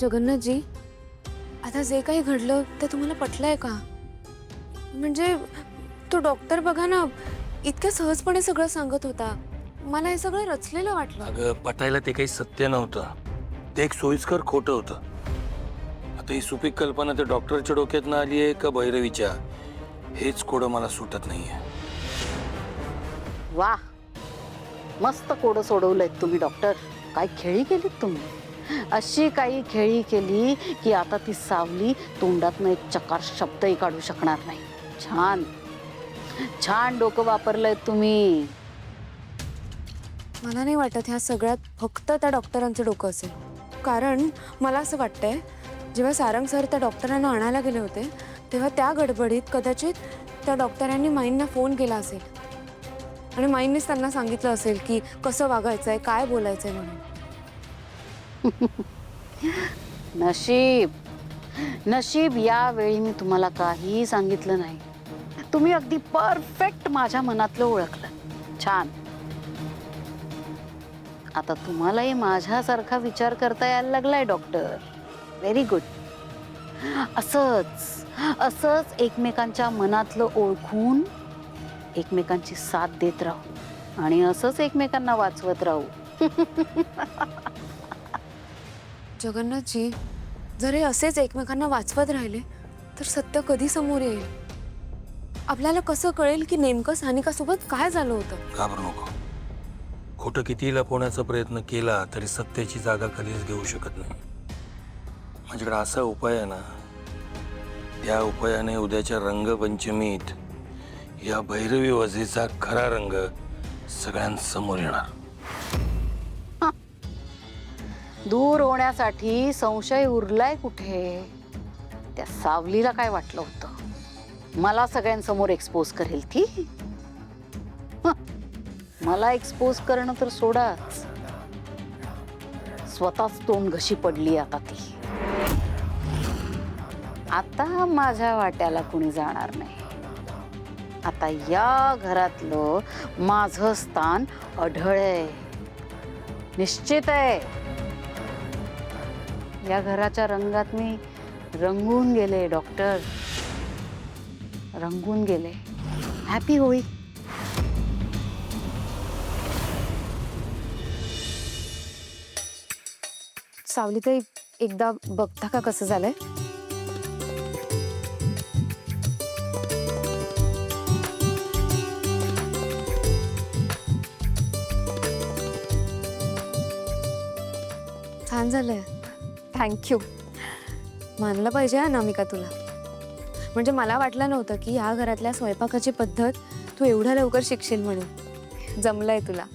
जगन्नाथजी, आता जे काही घडलं ते तुम्हाला पटलंय का? म्हणजे तो डॉक्टर बघा ना, इतक्या सहजपणे सगळं सांगत होता. मला हे सगळं रचलेलं वाटलं. अगं, पटायला ते काही सत्य नव्हतं. ते एक सोयीस्कर खोटं होतं. आता ही सुपीक कल्पना त्या डॉक्टरच्या डोक्यात ना आली आहे का भैरवीच्या, हेच कोडं मला सुटत नाहीये. वाह, मस्त कोडं सोडवलंय तुम्ही डॉक्टर. काय खेळी केलीत तुम्ही. अशी काही खेळी केली की आता ती सावली तोंडातनं एक चकार शब्दही काढू शकणार नाही. छान छान डोकं वापरलंय तुम्ही. मला नाही वाटत ह्या सगळ्यात फक्त त्या डॉक्टरांचं डोकं असेल. कारण मला असं वाटतंय, जेव्हा सारंग सर त्या डॉक्टरांना आणायला गेले होते तेव्हा त्या गडबडीत कदाचित त्या डॉक्टरांनी माईंना फोन केला असेल आणि माईंनीच त्यांना सांगितलं असेल की कसं वागायचंय, काय बोलायचंय म्हणून. नशीब नशीब यावेळी मी तुम्हाला काही सांगितलं नाही. तुम्ही अगदी परफेक्ट माझ्या मनातलं ओळखलं. छान. आता तुम्हालाही माझ्यासारखा विचार करता यायला लागलाय डॉक्टर. Very good. असंच असंच एकमेकांच्या मनातलं ओळखून एकमेकांची साथ देत राहू आणि असंच एकमेकांना वाचवत राहू. जगन्नाथजी, जर हे असेच एकमेकांना वाचवत राहिले तर सत्य कधी समोर येईल? आपल्याला कसं कळेल की नेमकं सानिकासोबत काय झालं होतं? घाबरू नको. खोटं किती लपवण्याचा प्रयत्न केला तरी सत्याची जागा कधीच घेऊ शकत नाही. माझ्याकडे असा उपाय आहे ना, त्या उपायाने उद्याच्या रंगपंचमीत या भैरवी वजेचा खरा रंग सगळ्यांसमोर येणार. दूर होण्यासाठी संशय उरलाय कुठे? त्या सावलीला काय वाटलं होतं मला सगळ्यांसमोर एक्सपोज करेल ती? मला एक्सपोज करणं तर सोडाच, स्वतःच तोंड घशी पडली आता ती. आता माझ्या वाट्याला कुणी जाणार नाही. आता या घरातलं माझं स्थान अढळ आहे, निश्चित आहे. या घराच्या रंगात मी रंगून गेले डॉक्टर, रंगून गेले. हॅपी होळी. सावली ताई, एकदा बघता का कसं झालंय? छान झालंय. थँक्यू. मानलं पाहिजे हा नामिका तुला. म्हणजे मला वाटलं नव्हतं की ह्या घरातल्या स्वयंपाकाची पद्धत तू एवढ्या लवकर शिकशील म्हणून. जमलंय तुला.